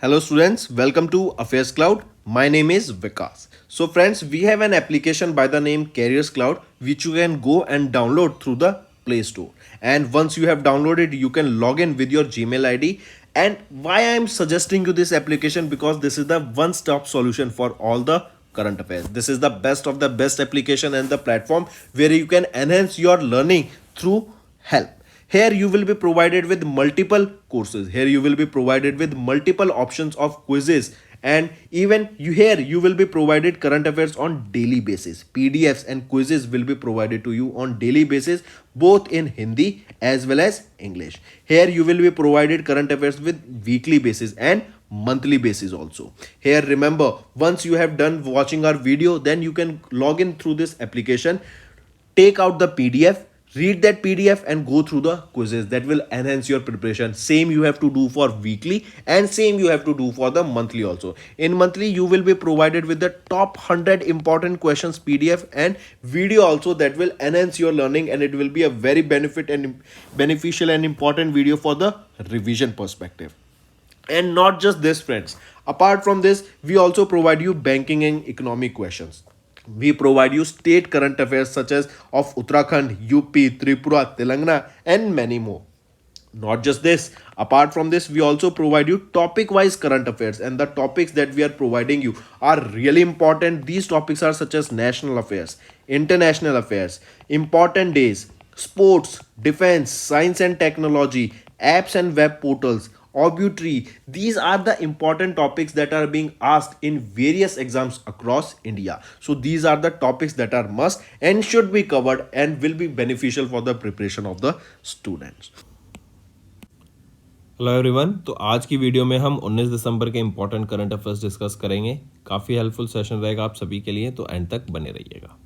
Hello students, welcome to Affairs Cloud. My name is Vikas. So friends, we have an application by the name Careers Cloud which you can go and download through the Play Store. And once you have downloaded, you can log in with your Gmail ID. And why I am suggesting you this application, because this is the one-stop solution for all the current affairs. This is the best of the best application and the platform where you can enhance your learning through help. Here you will be provided with multiple courses. Here you will be provided with multiple options of quizzes, and even you will be provided current affairs on daily basis. PDFs and quizzes will be provided to you on daily basis, both in Hindi as well as English. Here you will be provided current affairs with weekly basis and monthly basis also. Here remember, once you have done watching our video, then you can log in through this application, take out the PDF, read that PDF and go through the quizzes. That will enhance your preparation. Same you have to do for weekly and same you have to do for the monthly also. In monthly you will be provided with the top 100 important questions PDF and video also, that will enhance your learning, and it will be a very beneficial and important video for the revision perspective. And not just this friends, apart from this we also provide you banking and economic questions. We provide you state current affairs such as of Uttarakhand, UP, Tripura, Telangana, and many more. Not just this, apart from this we also provide you topic wise current affairs, and the topics that we are providing you are really important. These topics are such as national affairs, international affairs, important days, sports, defense, science and technology, apps and web portals, obituary. These are the important topics that are being asked in various exams across India. So these are the topics that are must and should be covered and will be beneficial for the preparation of the students. Hello everyone. तो आज की video में हम 19 दिसंबर के important current affairs discuss करेंगे। काफ़ी helpful session रहेगा आप सभी के लिए, तो एंड तक बने रहिएगा।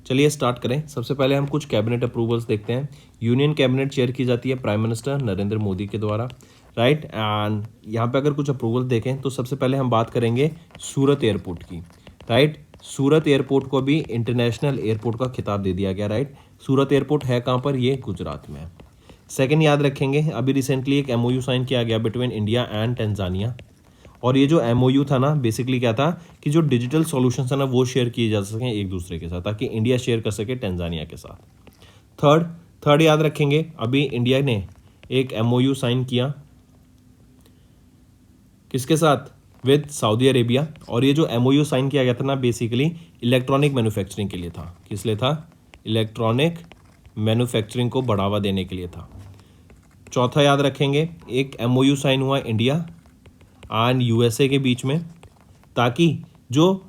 चलिए स्टार्ट करें। सबसे पहले हम कुछ कैबिनेट अप्रूवल्स देखते हैं। यूनियन कैबिनेट चेयर की जाती है प्राइम मिनिस्टर नरेंद्र मोदी के द्वारा, राइट। एंड यहाँ पे अगर कुछ अप्रूवल देखें तो सबसे पहले हम बात करेंगे सूरत एयरपोर्ट की, राइट। सूरत एयरपोर्ट को भी इंटरनेशनल एयरपोर्ट का खिताब दे दिया गया, राइट। सूरत एयरपोर्ट है कहाँ पर? ये गुजरात में है। सेकंड याद रखेंगे, अभी रिसेंटली एक एमओयू साइन किया गया बिटवीन इंडिया एंड टंजानिया, और ये जो एमओयू था ना, बेसिकली क्या था कि जो डिजिटल सॉल्यूशंस है ना वो शेयर किए जा सकें एक दूसरे के साथ, ताकि इंडिया शेयर कर सके टंजानिया के साथ। थर्ड याद रखेंगे, अभी इंडिया ने एक एमओयू साइन किया किसके साथ? With Saudi Arabia. और ये जो एमओयू साइन किया गया था ना, बेसिकली इलेक्ट्रॉनिक मैन्युफैक्चरिंग के लिए था। किस लिए था? इलेक्ट्रॉनिक मैन्युफैक्चरिंग को बढ़ावा देने के लिए था। चौथा याद रखेंगे, एक एमओयू साइन हुआ इंडिया एंड यूएसए के बीच में, ताकि जो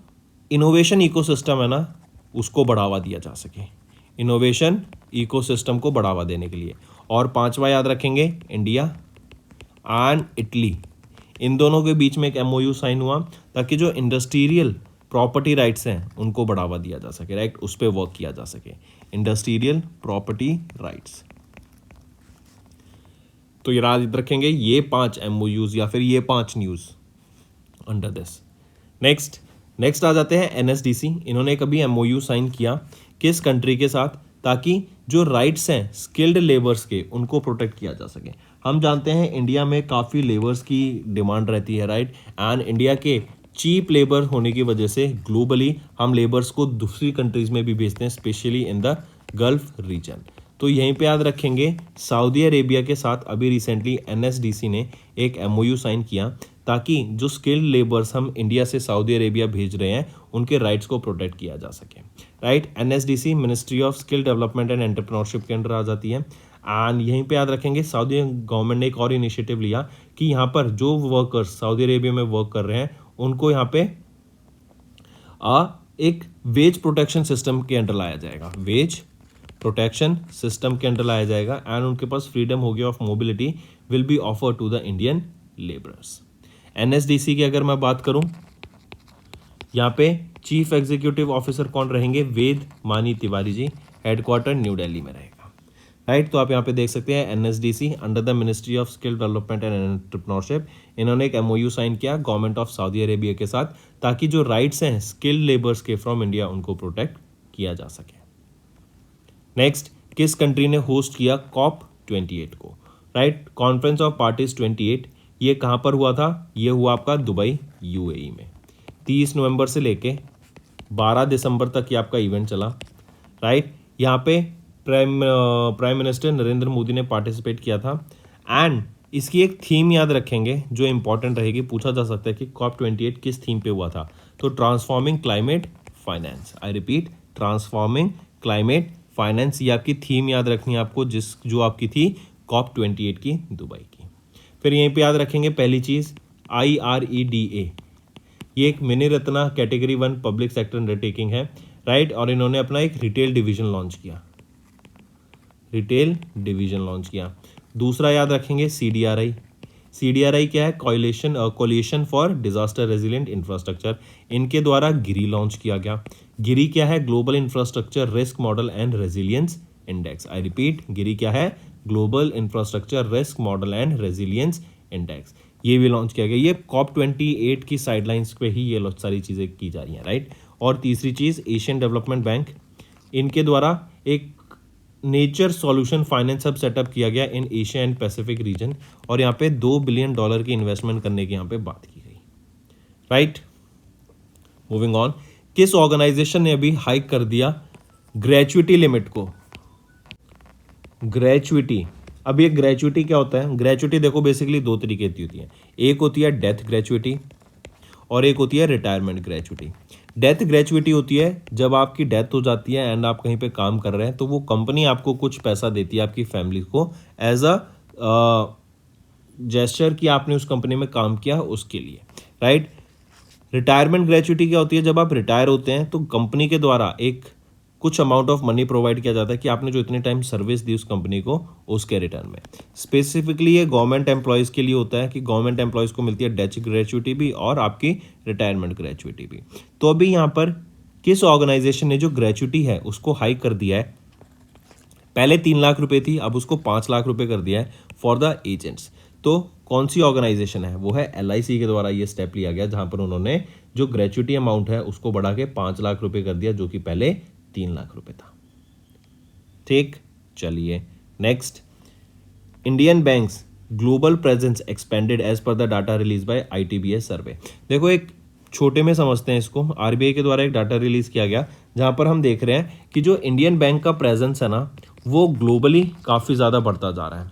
इनोवेशन इकोसिस्टम है ना उसको बढ़ावा दिया जा सके, इनोवेशन इकोसिस्टम को बढ़ावा देने के लिए। और पांचवा याद रखेंगे, इंडिया एंड इटली, इन दोनों के बीच में एक एमओयू साइन हुआ ताकि जो इंडस्ट्रियल प्रॉपर्टी राइट्स हैं उनको बढ़ावा दिया जा सके, राइट। उस पर वर्क किया जा सके, इंडस्ट्रियल प्रॉपर्टी राइट्स। तो याद रखेंगे ये 5 एमओयूज या फिर ये 5 न्यूज़ अंडर दिस। नेक्स्ट आ जाते हैं एनएसडीसी। इन्होंने कभी एमओयू साइन किया किस कंट्री के साथ? ताकि जो राइट्स हैं स्किल्ड लेबर्स के उनको प्रोटेक्ट किया जा सके। हम जानते हैं इंडिया में काफ़ी लेबर्स की डिमांड रहती है, राइट। एंड इंडिया के चीप लेबर होने की वजह से ग्लोबली हम लेबर्स को दूसरी कंट्रीज़ में भी भेजते हैं, specially in the Gulf region. तो यहीं पे याद रखेंगे, सऊदी अरेबिया के साथ अभी रिसेंटली एनएसडीसी ने एक एमओयू साइन किया ताकि जो स्किल्ड लेबर्स हम इंडिया से सऊदी अरेबिया भेज रहे हैं उनके राइट्स को प्रोटेक्ट किया जा सके, right. NSDC ministry of skill development and entrepreneurship के अंडर आ जाती है। एंड यहीं पे याद रखेंगे, सऊदी गवर्नमेंट ने एक और इनिशिएटिव लिया कि यहाँ पर जो वर्कर्स सऊदी अरेबिया में वर्क कर रहे हैं उनको यहाँ पे एक वेज प्रोटेक्शन सिस्टम के अंडर लाया जाएगा, वेज प्रोटेक्शन सिस्टम के अंडर लाया जाएगा। एंड उनके पास फ्रीडम होगी of mobility will be offer to the Indian labourers. NSDC की अगर मैं बात करूं, यहाँ पे चीफ एग्जीक्यूटिव ऑफिसर कौन रहेंगे? वेद मानी तिवारी जी, हेडक्वार्टर न्यू दिल्ली में रहेगा, राइट। तो आप यहाँ पे देख सकते हैं NSDC under the ministry of skill development and entrepreneurship. इन्होंने एक एमओयू साइन किया गवर्नमेंट ऑफ सऊदी अरेबिया के साथ ताकि जो राइट्स हैं स्किल्ड लेबर्स के फ्रॉम इंडिया उनको प्रोटेक्ट किया जा सके। नेक्स्ट, किस कंट्री ने होस्ट किया COP28 को? राइट, कॉन्फ्रेंस ऑफ पार्टीज 28 ये कहाँ पर हुआ था? ये हुआ आपका दुबई यूएई में। 30 नवंबर से लेके 12 दिसंबर तक ये आपका इवेंट चला, राइट। यहाँ पे प्राइम मिनिस्टर नरेंद्र मोदी ने पार्टिसिपेट किया था। एंड इसकी एक थीम याद रखेंगे जो इंपॉर्टेंट रहेगी, पूछा जा सकता है कि COP28 किस थीम पे हुआ था? तो transforming climate finance. I repeat, transforming climate finance, ये आपकी थीम याद रखनी है आपको, जो आपकी थी COP28 की दुबई की। फिर यहीं पे याद रखेंगे पहली चीज़ IREDA, ये एक mini Ratna category 1 public sector undertaking है, राइट। और इन्होंने अपना एक रिटेल डिवीजन लॉन्च किया। दूसरा याद रखेंगे CDRI क्या है? Coalition for disaster resilient infrastructure. इनके द्वारा गिरी लॉन्च किया गया। गिरी क्या है? Global infrastructure risk model and resilience index. I repeat, GIRI क्या है? Global infrastructure risk model and resilience index. ये भी लॉन्च किया गया। ये COP28 की साइडलाइंस पे ही ये सारी चीज़ें की जा रही हैं, राइट। और तीसरी चीज़ एशियन डेवलपमेंट बैंक, इनके द्वारा एक nature solution finance hub setup किया गया in Asia and Pacific region, और यहाँ पे $2 बिलियन की इन्वेस्टमेंट करने की यहाँ पे बात की गई, राइट। मूविंग ऑन, किस ऑर्गेनाइजेशन ने अभी हाइक कर दिया ग्रेचुइटी लिमिट को? ग्रेचुइटी, अब ये ग्रेचुइटी क्या होता है? ग्रेचुइटी देखो बेसिकली दो तरीके की होती है, एक होती है डेथ ग्रेचुइटी और एक होती है रिटायरमेंट ग्रेचुइटी। डेथ ग्रेचुइटी होती है जब आपकी डेथ हो जाती है एंड आप कहीं पे काम कर रहे हैं तो वो कंपनी आपको कुछ पैसा देती है आपकी फैमिली को एज अ जेस्चर कि आपने उस कंपनी में काम किया उसके लिए, राइट। रिटायरमेंट ग्रेचुइटी क्या होती है? जब आप रिटायर होते हैं तो कंपनी के द्वारा एक कुछ अमाउंट ऑफ मनी प्रोवाइड किया जाता है कि आपने जो इतने टाइम सर्विस दी उस कंपनी को उसके रिटर्न में। स्पेसिफिकली ये गवर्नमेंट एम्प्लॉयज़ के लिए होता है कि गवर्नमेंट एम्प्लॉयज़ को मिलती है डेथ ग्रेचुइटी भी और आपकी रिटायरमेंट ग्रेचुइटी भी। तो अभी यहाँ पर किस ऑर्गेनाइजेशन ने जो ग्रेचुइटी है उसको हाइक कर दिया है? पहले 3 लाख रुपए थी, अब उसको 5 लाख रुपए कर दिया है फॉर द एजेंट्स। तो कौन सी ऑर्गेनाइजेशन है? वो है LIC के द्वारा ये स्टेप लिया गया, जहां पर उन्होंने जो ग्रेचुइटी अमाउंट है उसको बढ़ा के 5 लाख रुपए कर दिया, जो कि पहले 3 लाख रुपए था, ठीक। चलिए next, Indian banks global presence expanded as per the data release by ITBS survey. देखो एक छोटे में समझते हैं इसको। RBI के द्वारा एक डाटा रिलीज किया गया जहां पर हम देख रहे हैं कि जो इंडियन बैंक का प्रेजेंस है ना वो ग्लोबली काफ़ी ज़्यादा बढ़ता जा रहा है।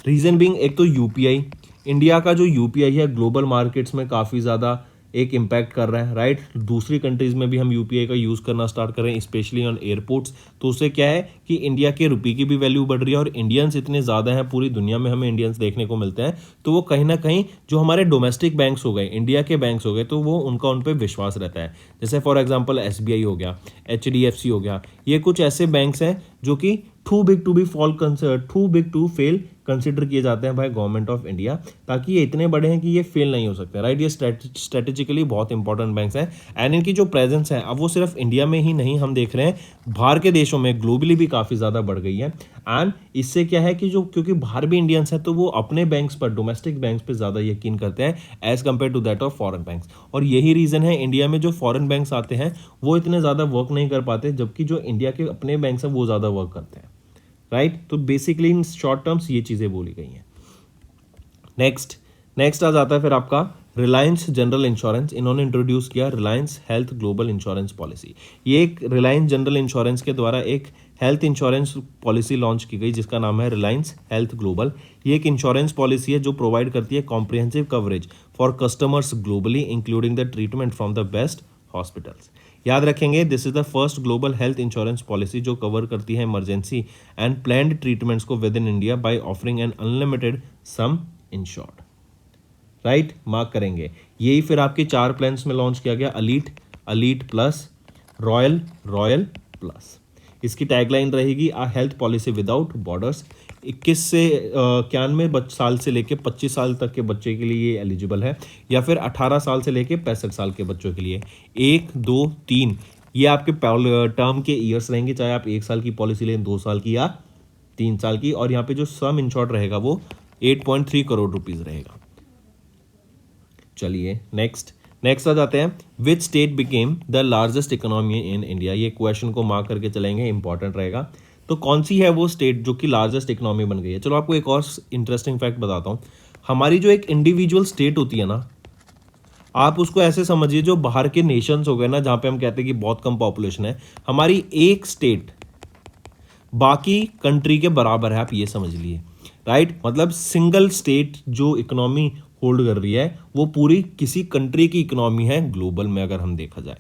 रीज़न बीइंग, एक तो UPI, इंडिया का जो UPI है ग्लोबल मार्केट्स में काफ़ी ज़्यादा एक इम्पैक्ट कर रहा है, राइट। दूसरी कंट्रीज़ में भी हम UPI का यूज़ करना स्टार्ट कर रहे हैं, स्पेशली ऑन एयरपोर्ट्स। तो उससे क्या है कि इंडिया के रुपये की भी वैल्यू बढ़ रही है और इंडियंस इतने ज़्यादा हैं, पूरी दुनिया में हमें इंडियंस देखने को मिलते हैं, तो वो कहीं ना कहीं जो हमारे डोमेस्टिक बैंक्स हो गए, इंडिया के बैंक्स हो गए, तो वो उनका उन पर विश्वास रहता है। जैसे फॉर एग्जाम्पल SBI हो गया, HDFC हो गया, ये कुछ ऐसे बैंक्स हैं जो कि too big to fail consider किए जाते हैं बाय गवर्नमेंट ऑफ इंडिया, ताकि ये इतने बड़े हैं कि ये फेल नहीं हो सकते, राइट। ये स्ट्रेटेजिकली बहुत इंपॉर्टेंट बैंक्स हैं एंड इनकी जो प्रेजेंस है अब वो सिर्फ इंडिया में ही नहीं, हम देख रहे हैं बाहर के देशों में ग्लोबली भी काफ़ी ज़्यादा बढ़ गई है। एंड इससे क्या है कि जो क्योंकि बाहर भी इंडियंस हैं तो वो अपने बैंक्स पर, डोमेस्टिक बैंक्स पर ज़्यादा यकीन करते हैं as compare to that of foreign banks. और यही रीज़न है इंडिया में जो फॉरेन बैंक्स आते हैं वो इतने ज़्यादा वर्क नहीं कर पाते, जबकि जो इंडिया के अपने बैंक्स हैं वो ज़्यादा वर्क करते हैं, राइट। तो बेसिकली इन शॉर्ट टर्म्स ये चीज़ें बोली गई हैं। नेक्स्ट आ जाता है फिर आपका रिलायंस जनरल इंश्योरेंस। इन्होंने इंट्रोड्यूस किया Reliance Health Global insurance policy. ये एक रिलायंस जनरल इंश्योरेंस के द्वारा एक हेल्थ इंश्योरेंस पॉलिसी लॉन्च की गई जिसका नाम है रिलायंस हेल्थ ग्लोबल। ये एक इंश्योरेंस पॉलिसी है जो प्रोवाइड करती है comprehensive coverage for customers globally including the treatment from the best hospitals. याद रखेंगे this is the first global health insurance policy जो कवर करती है इमरजेंसी एंड प्लान्ड ट्रीटमेंट्स को with in India by offering an unlimited some insured, right. Mark करेंगे, यही फिर आपके 4 प्लान्स में लॉन्च किया गया, अलीट प्लस, रॉयल प्लस। इसकी टैगलाइन रहेगी अ हेल्थ पॉलिसी विदाउट बॉर्डर्स। 21 से 91 साल से लेके 25 साल तक के बच्चे के लिए ये एलिजिबल है, या फिर 18 साल से लेके 65 साल के बच्चों के लिए। 1, 2, 3 ये आपके टर्म के ईयर्स रहेंगे, चाहे आप 1 साल की पॉलिसी लें, 2 साल की या 3 साल की। और यहाँ पे जो सम इंश्योर्ड रहेगा वो 8.3 करोड़ रुपीज़ रहेगा। चलिए नेक्स्ट आ जाते हैं, which state became the largest economy in India. ये क्वेश्चन को मार्क करके चलेंगे, इंपॉर्टेंट रहेगा। तो कौन सी है वो स्टेट जो कि लार्जेस्ट इकोनॉमी बन गई है? चलो आपको एक और इंटरेस्टिंग फैक्ट बताता हूँ। हमारी जो एक इंडिविजुअल स्टेट होती है ना, आप उसको ऐसे समझिए जो बाहर के नेशंस हो गए ना, जहां पे हम कहते हैं कि बहुत कम पॉपुलेशन है, हमारी एक स्टेट बाकी कंट्री के बराबर है, आप ये समझ लिए, राइट। मतलब सिंगल स्टेट जो इकोनॉमी होल्ड कर रही है वो पूरी किसी कंट्री की इकोनॉमी है ग्लोबल में, अगर हम देखा जाए,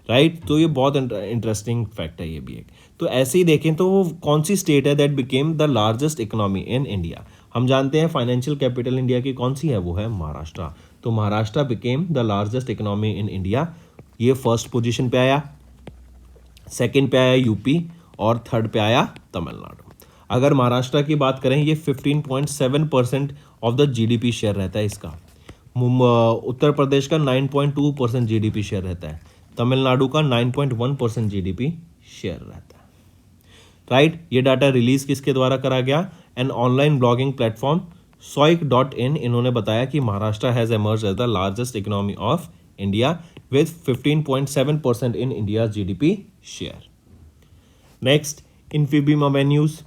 राइट। तो ये बहुत इंटरेस्टिंग फैक्ट है ये भी एक। तो ऐसे ही देखें तो वो कौन सी स्टेट है that became the largest economy in India. हम जानते हैं फाइनेंशियल कैपिटल इंडिया की कौन सी है, वो है महाराष्ट्र। तो Maharashtra became the largest economy in India, ये फर्स्ट पोजीशन पे आया। सेकंड पे आया यूपी और थर्ड पे आया तमिलनाडु। अगर महाराष्ट्र की बात करें, ये 15.7% ऑफ द जीडीपी शेयर रहता है इसका। उत्तर प्रदेश का 9.2% जीडीपी शेयर रहता है। तमिलनाडु का 9.1% जीडीपी शेयर रहता है, राइट। ये डाटा रिलीज किसके द्वारा करा गया? An online blogging platform soik.in, इन्होंने बताया कि Maharashtra has emerged as the largest economy of India with 15.7% in India's GDP share. Next, Infibeam Avenues.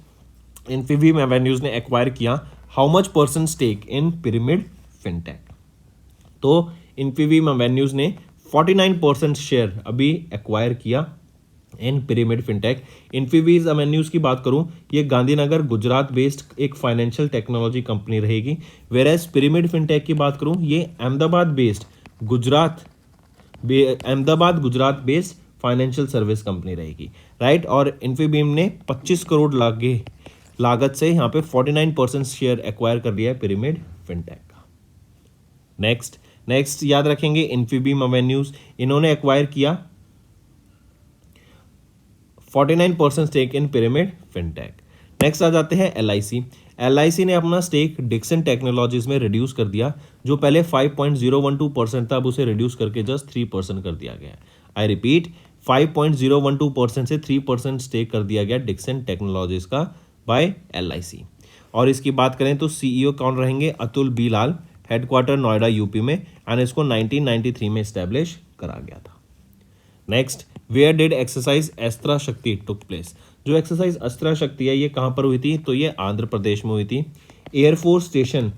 Infibeam Avenues ने एक्वायर किया how much percent stake in Pyramid Fintech. तो Infibeam Avenues ने 49% share अभी acquire किया in Pyramid Fintech. Infibeam Avenues की बात करूं, ये गांधीनगर गुजरात बेस्ड एक फाइनेंशियल टेक्नोलॉजी कंपनी रहेगी। वेर एज पिरामिड फिनटेक की बात करूं, ये Ahmedabad Gujarat based financial service company रहेगी, राइट। और इन्फीबीम ने 25 करोड़ लागत से यहाँ पे 49% शेयर एक्वायर कर लिया है पिरामिड फिनटेक का। नेक्स्ट याद रखेंगे, इन्फीबीम एवेन्यूज इन्होंने एक्वायर किया 49% stake in Pyramid Fintech. Next आ जाते हैं एलआईसी ने अपना स्टेक डिक्सन टेक्नोलॉजीज में रिड्यूस कर दिया। जो पहले 5.012% था, अब उसे रिड्यूस करके जस्ट 3% कर दिया गया। आई रिपीट, 5.012% से 3% स्टेक कर दिया गया डिक्सन टेक्नोलॉजीज का बाय एलआईसी। और इसकी बात करें तो सीईओ कौन रहेंगे? Atul B Lal, headquarter Noida UP में, एंड इसको 1993 में एस्टेब्लिश करा गया था। Next, where did exercise Astra Shakti took place. जो एक्सरसाइज अस्त्रा शक्ति है ये कहाँ पर हुई थी? तो ये आंध्र प्रदेश में हुई थी। एयरफोर्स स्टेशन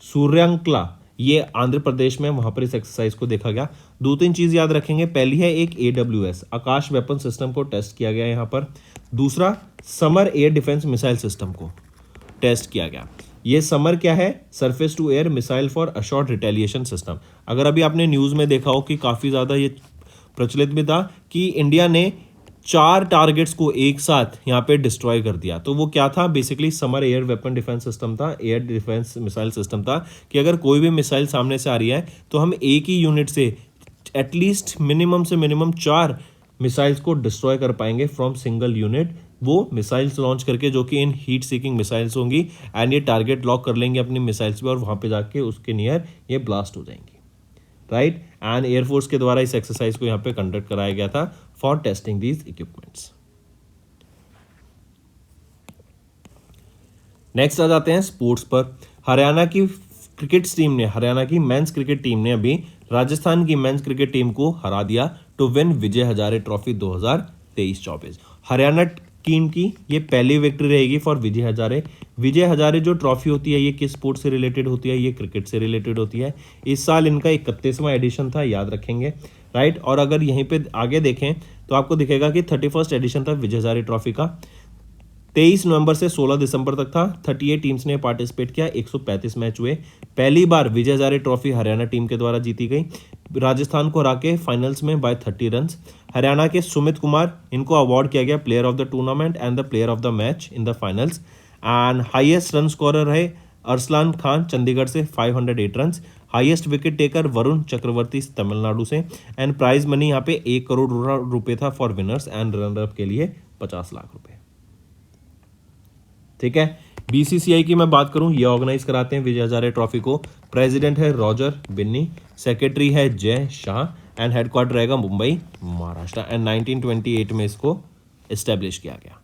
सूर्यंकला, ये आंध्र प्रदेश में, वहां पर इस एक्सरसाइज को देखा गया। 2-3 चीज याद रखेंगे। पहली है एक AWS आकाश वेपन सिस्टम को टेस्ट किया गया यहाँ पर। दूसरा, SAMAR air defence missile system को टेस्ट किया गया। ये समर क्या है? Surface to air missile for assured retaliation system. अगर अभी आपने न्यूज में देखा हो कि काफी ज्यादा ये प्रचलित भी था कि इंडिया ने 4 टारगेट्स को एक साथ यहाँ पे डिस्ट्रॉय कर दिया। तो वो क्या था? Basically summer air weapon defence system था, एयर डिफेंस मिसाइल सिस्टम था, कि अगर कोई भी मिसाइल सामने से आ रही है तो हम एक ही यूनिट से एटलीस्ट मिनिमम से मिनिमम 4 मिसाइल्स को डिस्ट्रॉय कर पाएंगे फ्रॉम सिंगल यूनिट। वो मिसाइल्स लॉन्च करके, जो कि इन हीट सीकिंग मिसाइल्स होंगी, एंड ये टारगेट लॉक कर लेंगे अपनी मिसाइल्स पे और वहां पे जाके उसके नियर ये ब्लास्ट हो जाएंगी, राइट। एंड एयरफोर्स के द्वारा इस एक्सरसाइज को यहाँ पे कंडक्ट कराया गया था for testing these equipments. Next आ जाते हैं स्पोर्ट्स पर। हरियाणा की मेंस क्रिकेट टीम ने अभी राजस्थान की मेंस क्रिकेट टीम को हरा दिया to win Vijay Hazare trophy 2023-24। Haryana team की ये पहली विक्ट्री रहेगी फॉर विजय हजारे। विजय हजारे जो ट्रॉफी होती है ये किस स्पोर्ट से रिलेटेड होती है? ये क्रिकेट से रिलेटेड होती है। इस साल इनका 31वां एडिशन था, याद रखेंगे, राइट। और अगर यहीं पे आगे देखें तो आपको दिखेगा कि 31st एडिशन था विजय हजारे ट्रॉफी का। 23 नवंबर से 16 दिसंबर तक था। 38 टीम्स ने पार्टिसिपेट किया, 135 मैच हुए। पहली बार विजय हजारे ट्रॉफी हरियाणा टीम के द्वारा जीती गई, राजस्थान को हरा के फाइनल्स में बाय 30 रन्स। हरियाणा के सुमित कुमार, इनको अवार्ड किया गया player of the tournament and the player of the match in the finals. And highest run scorer रहे अरसलान खान चंडीगढ़ से 508 runs. Highest wicket taker Varun Chakravarthy Tamil Nadu से। एंड प्राइज मनी यहाँ पे 1 करोड़ रुपए था for winners, and runner up के लिए 50 लाख रुपए। ठीक है। बीसीसीआई की मैं बात करूं, ये ऑर्गेनाइज कराते हैं विजय हजारे ट्रॉफी को। प्रेसिडेंट है रॉजर बिन्नी, सेक्रेटरी है जय शाह, एंड हेडक्वार्टर रहेगा मुंबई, महाराष्ट्र। एंड 1928 में इसको एस्टेब्लिश किया गया।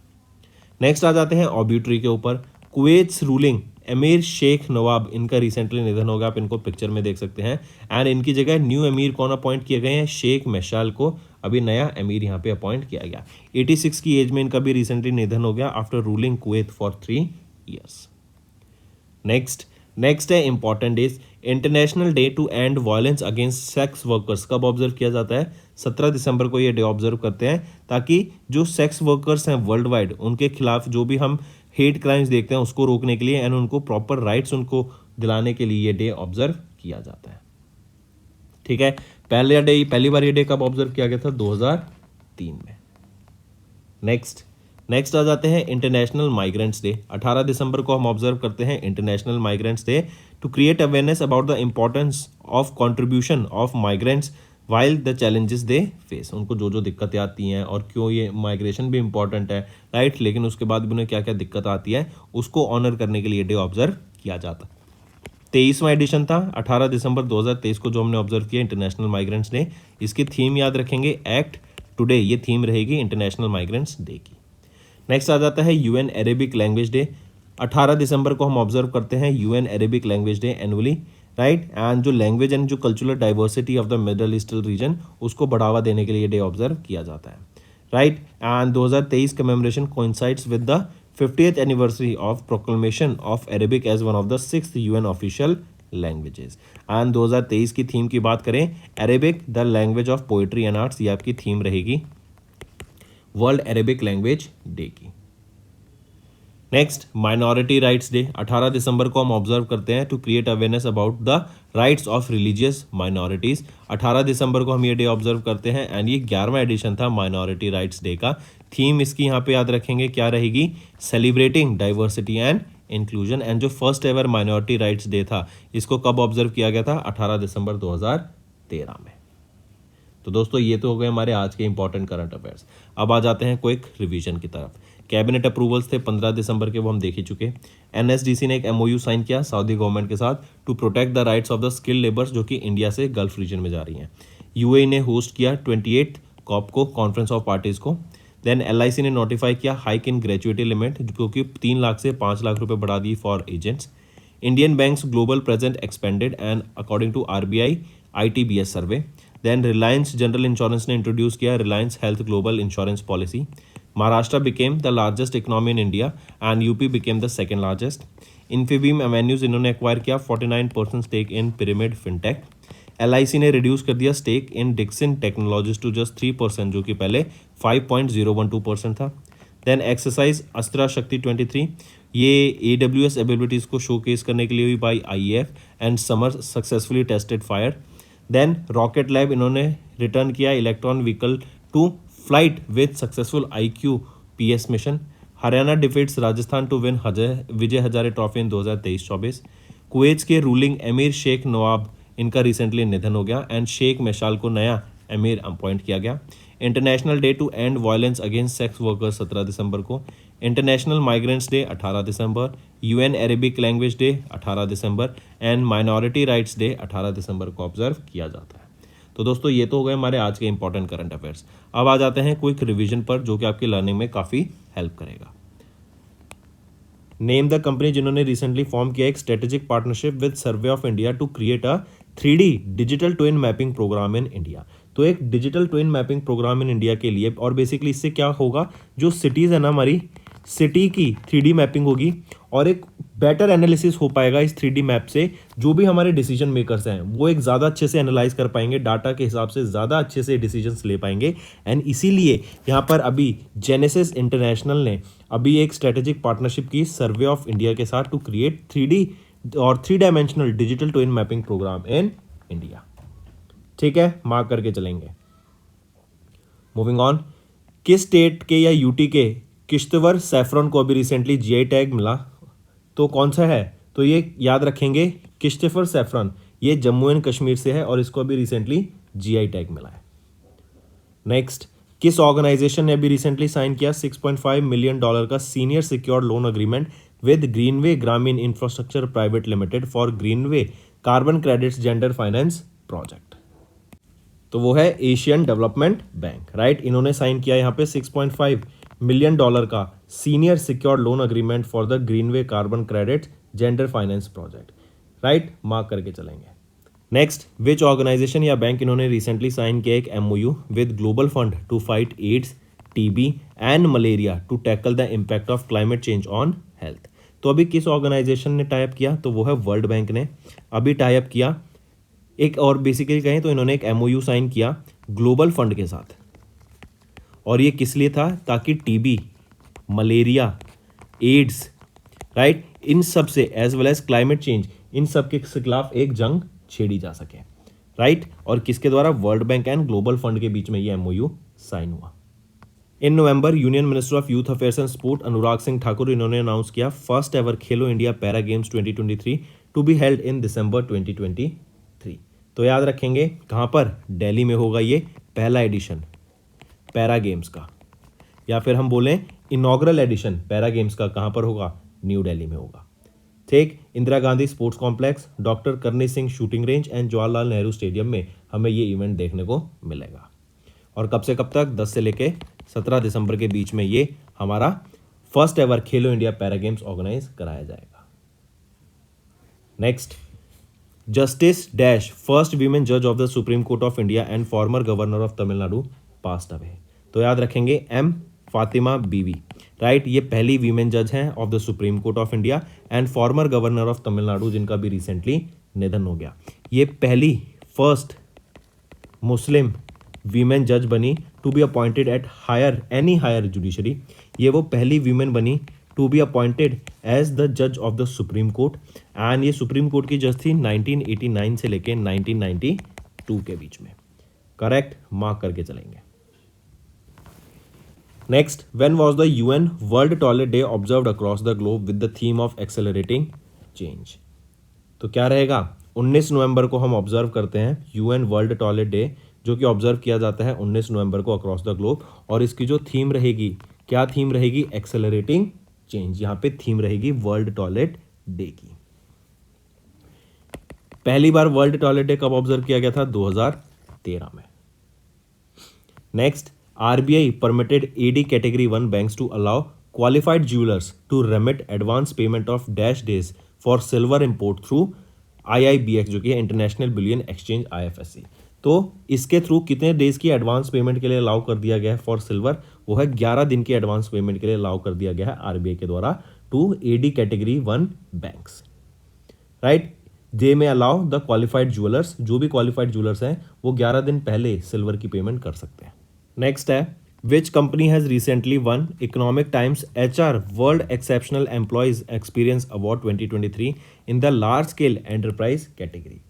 नेक्स्ट आ जाते हैं ऑब्यूटरी के ऊपर। कुवैत्स रूलिंग अमीर शेख नवाब, इनका रिसेंटली निधन हो गया, आप इनको पिक्चर में देख सकते हैं। एंड इनकी जगह न्यू अमीर कौन अपॉइंट किए गए हैं? शेख मैशाल को अभी नया अमीर यहाँ पे अपॉइंट किया गया। 86 की एज में इनका भी रिसेंटली निधन हो गया after ruling Kuwait for 3 years। Next next है important days, international day to and violence against sex workers कब ऑब्जर्व किया जाता है? 17 दिसंबर को ये डे ऑब्जर्व करते हैं, ताकि जो सेक्स वर्कर्स हैं वर्ल्ड वाइड, उनके खिलाफ जो भी हम हेट क्राइम्स देखते हैं उसको रोकने के लिए एंड उनको प्रॉपर राइट्स उनको दिलाने के लिए ये डे ऑब्जर्व किया जाता है। ठीक है, पहली बार ये डे कब ऑब्जर्व किया गया था? 2003 में। नेक्स्ट आ जाते हैं इंटरनेशनल माइग्रेंट्स डे। 18 दिसंबर को हम ऑब्जर्व करते हैं International Migrants Day to create awareness about the importance of contribution of migrants while the challenges they face. उनको जो जो दिक्कतें आती हैं और क्यों ये माइग्रेशन भी इंपॉर्टेंट है, राइट, लेकिन उसके बाद भी उन्हें क्या क्या दिक्कत आती है उसको ऑनर करने के लिए डे ऑब्जर्व किया जाता। 23वां एडिशन था 18 दिसंबर 2023 को जो हमने ऑब्जर्व किया इंटरनेशनल माइग्रेंट्स डे। इसकी थीम याद रखेंगे, एक्ट टुडे, ये थीम रहेगी इंटरनेशनल माइग्रेंट्स डे की। नेक्स्ट आ जाता है यूएन अरेबिक लैंग्वेज डे। 18 दिसंबर को हम ऑब्जर्व करते हैं UN Arabic Language day annually, right, and जो लैंग्वेज एंड जो cultural diversity of the middle eastern region उसको बढ़ावा देने के लिए डे ऑब्जर्व किया जाता है, right. And 2023 commemoration coincides with the 50th anniversary of proclamation of Arabic as one of the 6th UN official languages. And 2023 की थीम की बात करें, Arabic the language of poetry and arts, ये आपकी theme रहेगी वर्ल्ड अरेबिक लैंग्वेज डे की। Next Minority rights Day. 18 दिसंबर को हम ऑब्जर्व करते हैं to create awareness about the rights of religious minorities. 18 दिसंबर को हम ये डे ऑब्जर्व करते हैं एंड ये 11वां एडिशन था माइनॉरिटी राइट्स डे का। थीम इसकी यहाँ पे याद रखेंगे क्या रहेगी, celebrating diversity and inclusion. And जो first ever minority rights day था इसको कब ऑब्जर्व किया गया था? 18 दिसंबर 2013 में। तो दोस्तों ये तो हो गए हमारे आज के इंपॉर्टेंट करंट अफेयर्स। अब आ जाते हैं क्विक रिवीजन की तरफ। कैबिनेट अप्रूवल्स थे 15 दिसंबर के, वो हम देख ही चुके। एनएसडीसी ने एक एमओयू साइन किया सऊदी गवर्नमेंट के साथ to protect the rights of the skilled labours जो कि इंडिया से गल्फ रीजन में जा रही हैं। यूएई ने होस्ट किया 28 कॉप को, कॉन्फ्रेंस ऑफ पार्टीज को। देन एलआईसी ने नोटिफाई किया हाइक इन ग्रेजुएटी लिमिट जो कि 3 लाख से 5 लाख रुपए बढ़ा दी for agents. Indian banks global present expanded and according to RBI ITBS survey. Then Reliance General Insurance ने इंट्रोड्यूस किया Reliance Health Global insurance policy. Maharashtra became the largest economy in India and UP became the second largest. Infibeam Avenues इन्होंने acquire किया 49% stake in Pyramid Fintech. LIC ने reduce कर दिया stake in Dixon Technologies to just 3% जो कि पहले 5.012% था। Then exercise Astra शक्ति 23, ये AWS एबिलिटीज को शोकेस करने के लिए हुई by IAF and Samar successfully tested fire. Then Rocket Lab इन्होंने रिटर्न किया Electron vehicle to flight with successful IQPS mission. Haryana defeats Rajasthan to win Vijay Hazare trophy in 2023-24। Kuwait के रूलिंग एमिर शेख नवाब इनका recently निधन हो गया एंड शेख मैशाल को नया एमिर अपॉइंट किया गया। International day to and violence against sex Workers 17 दिसंबर को। इंटरनेशनल माइग्रेंट्स डे 18 दिसंबर। यूएन अरेबिक लैंग्वेज डे 18 दिसंबर एंड माइनॉरिटी राइट्स डे 18 दिसंबर को ऑब्जर्व किया जाता है। तो दोस्तों ये तो हो गए हमारे आज के इंपॉर्टेंट करंट अफेयर्स। अब आ जाते हैं क्विक रिवीजन पर जो कि आपकी लर्निंग में काफ़ी हेल्प करेगा। नेम द कंपनी जिन्होंने रिसेंटली फॉर्म किया एक strategic partnership with Survey of India to create a 3D digital twin mapping program in India. तो एक digital twin mapping program in India के लिए, और बेसिकली इससे क्या होगा, जो सिटीज़ है ना हमारी सिटी की 3D मैपिंग होगी और एक बेटर एनालिसिस हो पाएगा इस 3D मैप से। जो भी हमारे डिसीजन मेकर्स हैं वो एक ज़्यादा अच्छे से एनालाइज कर पाएंगे, डाटा के हिसाब से ज़्यादा अच्छे से डिसीजंस ले पाएंगे। एंड इसीलिए यहाँ पर अभी जेनेसिस इंटरनेशनल ने अभी एक स्ट्रेटेजिक पार्टनरशिप की सर्वे ऑफ इंडिया के साथ टू क्रिएट 3D और 3 dimensional digital twin mapping program in India. ठीक है, मार्क करके चलेंगे। मूविंग ऑन, किस स्टेट के या यूटी के किश्तवर सैफरन को अभी रिसेंटली जीआई टैग मिला? तो कौन सा है? तो ये याद रखेंगे किश्तवर सैफरन, ये जम्मू एंड कश्मीर से है और इसको अभी रिसेंटली जीआई टैग मिला है। नेक्स्ट, किस ऑर्गेनाइजेशन ने अभी रिसेंटली साइन किया $6.5 मिलियन का senior secured loan agreement with Greenway Grameen infrastructure private limited for Greenway carbon credits gender finance project? तो वो है एशियन डेवलपमेंट बैंक, राइट। इन्होंने साइन किया यहाँ पे $6.5 मिलियन का senior secured loan agreement for the Greenway carbon credit gender finance project, right, mark करके चलेंगे। नेक्स्ट, विच ऑर्गेनाइजेशन या बैंक इन्होंने रिसेंटली साइन किया एक MOU with Global Fund to fight AIDS, TB and malaria to tackle the impact of climate change on health? तो अभी किस organisation ने टाइप किया, तो वो है वर्ल्ड बैंक ने अभी टाइप किया एक, और बेसिकली कहें तो इन्होंने एक एमओयू साइन किया ग्लोबल फंड के साथ। और ये किस लिए था, ताकि टीबी, मलेरिया, एड्स, राइट, इन सब से as well as climate change, इन सब के खिलाफ एक जंग छेड़ी जा सके, राइट। और किसके द्वारा, World Bank and Global Fund के बीच में ये एमओयू साइन हुआ। In November union minister of youth affairs and sport Anurag Singh Thakur, इन्होंने अनाउंस किया first ever Khelo India para games 2023 to be held in December 2023। तो याद रखेंगे कहाँ पर, दिल्ली में होगा ये पहला एडिशन पैरा गेम्स का, या फिर हम बोलें इनॉग्रल एडिशन पैरा गेम्स का कहाँ पर होगा, न्यू दिल्ली में होगा। ठीक, Indira Gandhi sports complex, doctor Karni Singh shooting range and Jawaharlal Nehru stadium में हमें ये इवेंट देखने को मिलेगा। और कब से कब तक, 10 से लेके 17 दिसंबर के बीच में ये हमारा first ever Khelo India para games organise कराया जाएगा। Next, justice dash first women जज of the Supreme Court of India and former governor of Tamil Nadu passed away. तो याद रखेंगे एम फातिमा बीवी, राइट, ये पहली वीमेन जज हैं of the Supreme Court of India and former governor of Tamil Nadu, जिनका भी रिसेंटली निधन हो गया। ये पहली फर्स्ट मुस्लिम वीमेन जज बनी to be appointed at any higher judiciary. ये वो पहली वीमेन बनी to be appointed as the जज of the Supreme Court, and ये सुप्रीम कोर्ट की जज थी 1989 से लेके 1992 के बीच में। करेक्ट, मार्क करके चलेंगे। Next, when was the UN world Toilet day observed across the globe with the theme of accelerating change. तो क्या रहेगा, 19 नवंबर को हम ऑब्जर्व करते हैं यूएन वर्ल्ड टॉयलेट डे, जो कि ऑब्जर्व किया जाता है 19 नवंबर को अक्रॉस द ग्लोब। और इसकी जो थीम रहेगी, क्या थीम रहेगी, एक्सेलरेटिंग चेंज। यहां पे थीम रहेगी वर्ल्ड टॉयलेट डे की। पहली बार वर्ल्ड टॉयलेट डे कब ऑब्जर्व किया गया था, 2013 में। Next, RBI permitted AD category 1 banks to allow qualified jewellers to remit advance payment of dash days for silver import through IIBX, जो कि है इंटरनेशनल बुलियन एक्सचेंज IFSC। तो इसके थ्रू कितने डेज की एडवांस पेमेंट के लिए अलाउ कर दिया गया है फॉर सिल्वर, वो है 11 दिन की एडवांस पेमेंट के लिए अलाउ कर दिया गया है आरबीआई के द्वारा to AD category 1 banks, right. They may allow the qualified jewellers, जो भी क्वालिफाइड ज्वेलर्स हैं वो 11 दिन पहले सिल्वर की पेमेंट कर सकते हैं। नेक्स्ट है, which company has recently one economic times HR world exceptional employees experience award 2023 in the large scale enterprise category.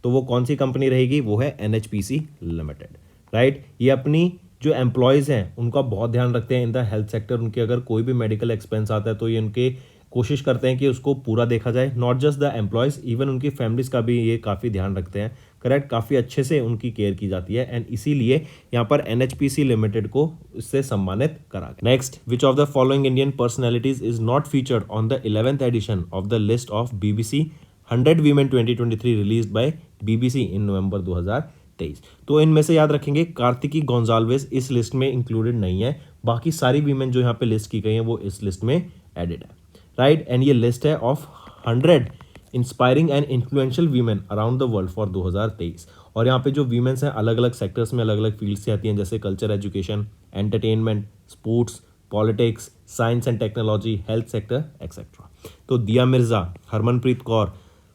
तो वो कौन सी कंपनी रहेगी, वो है NHPC लिमिटेड, राइट। ये अपनी जो एम्प्लॉयज़ हैं उनका बहुत ध्यान रखते हैं इन द हेल्थ सेक्टर। उनके अगर कोई भी मेडिकल एक्सपेंस आता है तो ये उनके कोशिश करते हैं कि उसको पूरा देखा जाए। Not just the employees, even उनकी फैमिलीज का भी ये काफ़ी ध्यान रखते हैं, करेक्ट। काफ़ी अच्छे से उनकी केयर की जाती है, एंड इसीलिए यहाँ पर NHPC लिमिटेड को इससे सम्मानित करा गया। Next, which of the following Indian personalities is not featured on the 11th edition of the list of BBC 100 women 2023 release by BBC in November 2023। तो इनमें से याद रखेंगे कार्तिकी गोंजाल्वेस इस लिस्ट में इंक्लूडेड नहीं है, बाकी सारी वीमेन जो यहाँ पे लिस्ट की गई हैं वो इस लिस्ट में एडेड है, राइट। एंड ये लिस्ट है of 100 inspiring and influential women around the world for 2023। और यहाँ पे जो वीमेन्स हैं अलग अलग सेक्टर्स में अलग अलग फील्ड से आती हैं, जैसे culture, education, entertainment, sports, politics, science and technology, health sector etcetera. तो दिया मिर्जा, हरमनप्रीत कौर,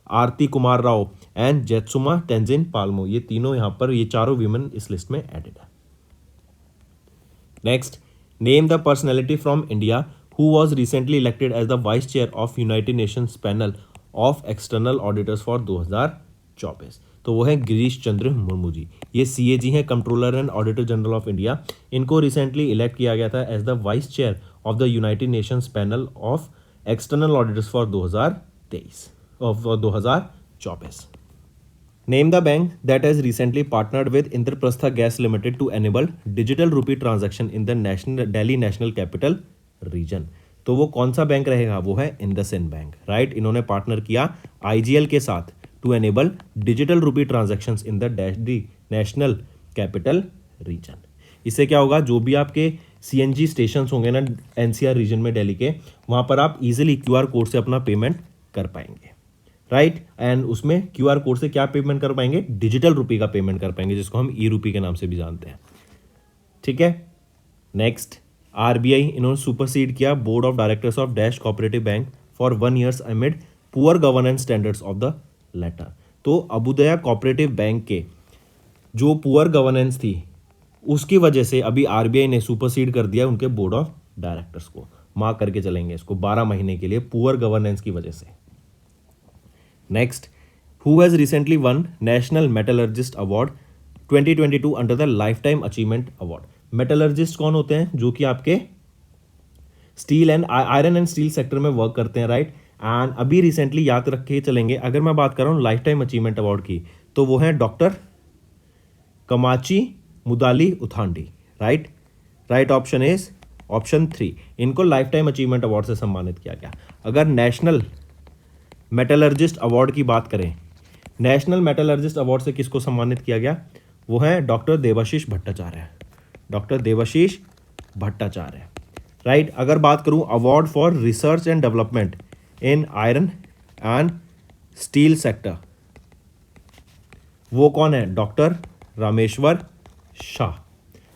आरती कुमार राव एंड जेत्सुमा टेंजिन पाल्मो, ये तीनों यहाँ पर, ये चारों वीमेन इस लिस्ट में एडेड है। Next, name the personality from India who was recently elected as the vice chair of United Nations panel of external auditors for 2024। तो वो है गिरीश चंद्र मुर्मू जी। ये CAG हैं, controller and auditor general of India. इनको recently elect किया गया था as the vice chair of the United Nations panel of external auditors for 2024। Name the bank that has recently partnered with Indraprastha Gas Limited to enable digital rupee transaction in the Delhi National Capital region. तो वो कौन सा bank रहेगा, वो है IndusInd bank, right. इन्होंने partner किया IGL के साथ to enable digital rupee transactions in the the national capital region. इससे क्या होगा, जो भी आपके CNG स्टेशंस होंगे ना NCR रीजन में दिल्ली के, वहाँ पर आप इजीली QR कोड से अपना पेमेंट कर पाएंगे, राइट। एंड उसमें QR कोड से क्या पेमेंट कर पाएंगे, डिजिटल रूपी का पेमेंट कर पाएंगे, जिसको हम E-रूपी के नाम से भी जानते हैं, ठीक है। नेक्स्ट, RBI इन्होंने सुपरसीड किया board of directors of dash cooperative bank for 1 years amid poor governance standards of the latter. तो अबुदया कोऑपरेटिव बैंक के जो पुअर गवर्नेंस थी उसकी वजह से अभी आरबीआई ने सुपरसीड कर दिया उनके बोर्ड ऑफ डायरेक्टर्स को। मार्क करके चलेंगे इसको 12 महीने के लिए पुअर गवर्नेंस की वजह से। Next, who has recently one national metallurgist award 2022 under the life time achievement award. Metallurgist कौन होते हैं? जो कि आपके steel and iron and steel sector में वर्क करते हैं, राइट। एंड अभी रिसेंटली याद रख के चलेंगे, अगर मैं बात कर रहा हूँ लाइफ टाइम अचीवमेंट अवार्ड की, तो वो है doctor Kamachi Mudali Uthandi, right. Right option is option 3। इनको लाइफ टाइम अचीवमेंट अवार्ड से सम्मानित किया गया। अगर नेशनल मेटलर्जिस्ट अवार्ड की बात करें, नेशनल मेटलर्जिस्ट अवार्ड से किसको सम्मानित किया गया? वो है doctor Devashish Bhattacharya, doctor Devashish Bhattacharya, right. अगर बात करूं award for research and development in iron and steel sector, वो कौन है? डॉक्टर रामेश्वर शाह,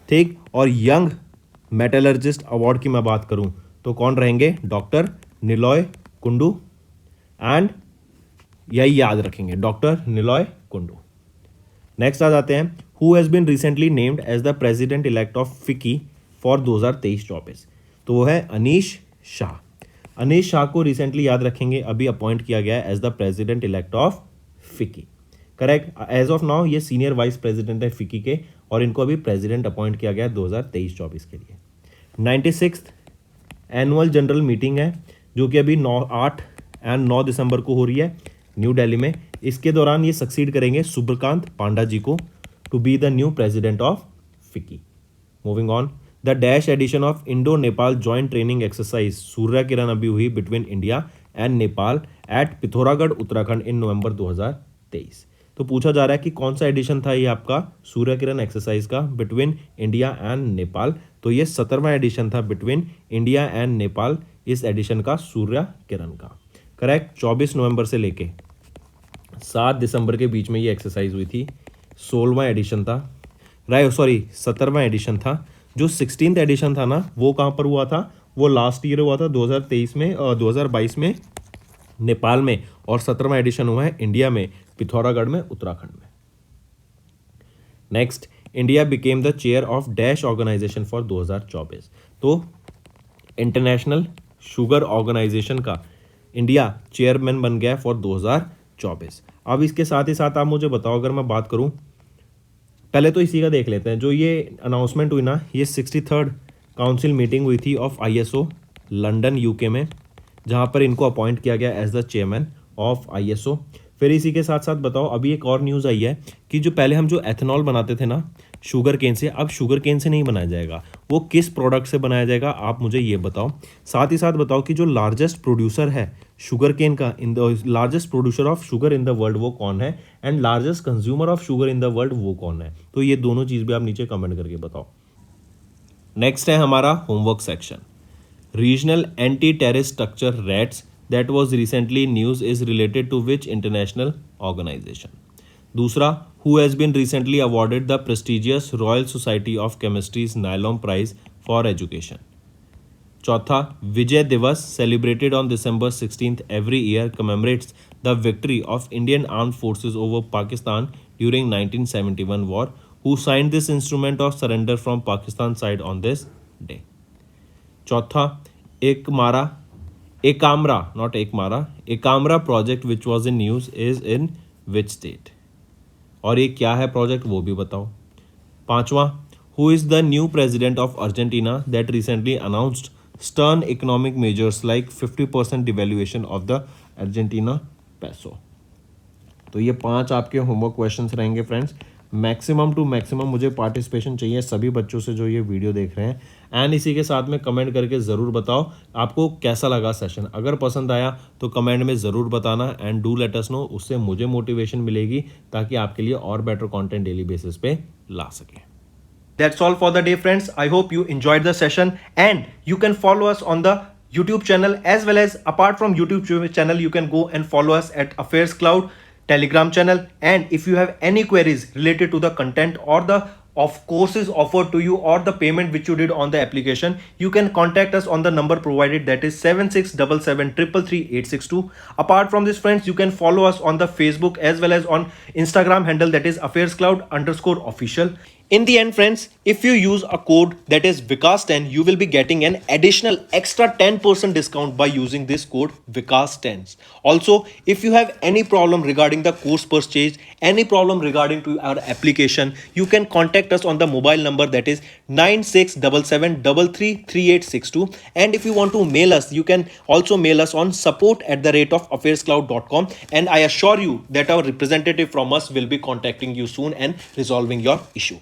ठीक। और यंग मेटलर्जिस्ट अवार्ड की मैं बात करूं तो कौन रहेंगे? डॉक्टर निलॉय कुंडू, एंड यही याद रखेंगे, डॉक्टर निलॉय कुंडू। नेक्स्ट आ जाते हैं, who has been recently named as the president elect of FICCI for 2023-24। तो वो है अनीश शाह। अनीश शाह को रिसेंटली याद रखेंगे, अभी अपॉइंट किया गया है as the president elect of FICCI, correct. As of now ये सीनियर वाइस प्रेसिडेंट है फिकी के, और इनको अभी प्रेसिडेंट अपॉइंट किया गया है 2023-24 के लिए। 96th एनुअल जनरल मीटिंग है जो कि अभी 8 एंड 9 दिसंबर को हो रही है न्यू दिल्ली में। इसके दौरान ये सक्सीड करेंगे सुब्रकांत पांडा जी को to be the new president of FICCI. Moving on, the dash edition of Indo Nepal joint training exercise Surya Kiran अभी हुई between India and Nepal at Pithoragarh Uttarakhand in November 2023। तो पूछा जा रहा है कि कौन सा एडिशन था ये आपका सूर्य किरण एक्सरसाइज का बिटवीन इंडिया एंड नेपाल। तो ये 17वां एडिशन था बिटवीन इंडिया एंड नेपाल, इस एडिशन का सूर्य किरण का, करेक्ट। 24 नवंबर से लेके 7 दिसंबर के बीच में ये एक्सरसाइज हुई थी। 16वां एडिशन था, राइट, सॉरी 17वां एडिशन था। जो 16th एडिशन था ना, वो कहाँ पर हुआ था? वो लास्ट ईयर हुआ था 2023 में 2022 में नेपाल में, और 17वां एडिशन हुआ है इंडिया में पिथौरागढ़ में उत्तराखंड में। Next, India became the chair of dash organisation for 2024। तो इंटरनेशनल शुगर ऑर्गेनाइजेशन का इंडिया चेयरमैन बन गया फॉर 2024। अब इसके साथ ही साथ आप मुझे बताओ, अगर मैं बात करूं, पहले तो इसी का देख लेते हैं। जो ये अनाउंसमेंट हुई ना, ये 63rd काउंसिल मीटिंग हुई थी ऑफ ISO लंदन यूके में, जहां पर इनको अपॉइंट किया गया as the chairman of ISO। फिर इसी के साथ साथ बताओ, अभी एक और न्यूज़ आई है कि जो पहले हम जो एथेनॉल बनाते थे ना शुगर केन से, अब शुगर केन से नहीं बनाया जाएगा। वो किस प्रोडक्ट से बनाया जाएगा, आप मुझे ये बताओ। साथ ही साथ बताओ कि जो लार्जेस्ट प्रोड्यूसर है शुगर केन का, in the largest producer of sugar in the world वो कौन है, and largest consumer of sugar in the world वो कौन है। तो ये दोनों चीज़ भी आप नीचे कमेंट करके बताओ। नेक्स्ट है हमारा homework section. Regional anti terrorist structure RATS that was recently news is related to which international organization? दूसरा, who has been recently awarded the prestigious Royal Society of Chemistry's Nylon Prize for Education? चौथा, विजय दिवस celebrated on December 16th every year commemorates the victory of Indian Armed Forces over Pakistan during 1971 war. Who signed this instrument of surrender from Pakistan side on this day? चौथा, Ekamra project which was in news is in which state? और ये क्या है project वो भी बताओ। पांचवा, who is the new president of Argentina that recently announced stern economic measures like 50% devaluation of the Argentina peso? तो ये 5 आपके होमवर्क क्वेश्चंस रहेंगे फ्रेंड्स। मैक्सिमम टू मैक्सिमम मुझे पार्टिसिपेशन चाहिए सभी बच्चों से जो ये वीडियो देख रहे हैं, एंड इसी के साथ में कमेंट करके ज़रूर बताओ आपको कैसा लगा सेशन। अगर पसंद आया तो कमेंट में ज़रूर बताना, and do let us know, उससे मुझे मोटिवेशन मिलेगी ताकि आपके लिए और बेटर कंटेंट डेली बेसिस पे ला सके। That's all for the day, friends. I hope you enjoyed the session, and you can follow us on the YouTube channel, as well as apart from YouTube channel, you can go and follow us at Affairs Cloud Telegram channel. And if you have any queries related to the content or the of courses offered to you or the payment which you did on the application, you can contact us on the number provided, that is 7677333862. Apart from this friends, you can follow us on the Facebook as well as on Instagram handle, that is affairscloud_official. In the end friends, if you use a code that is Vikas10, you will be getting an additional extra 10% discount by using this code Vikas10. Also, if you have any problem regarding the course purchase, any problem regarding to our application, you can contact us on the mobile number, that is 9677333862. And if you want to mail us, you can also mail us on support@affairscloud.com, and I assure you that our representative from us will be contacting you soon and resolving your issue.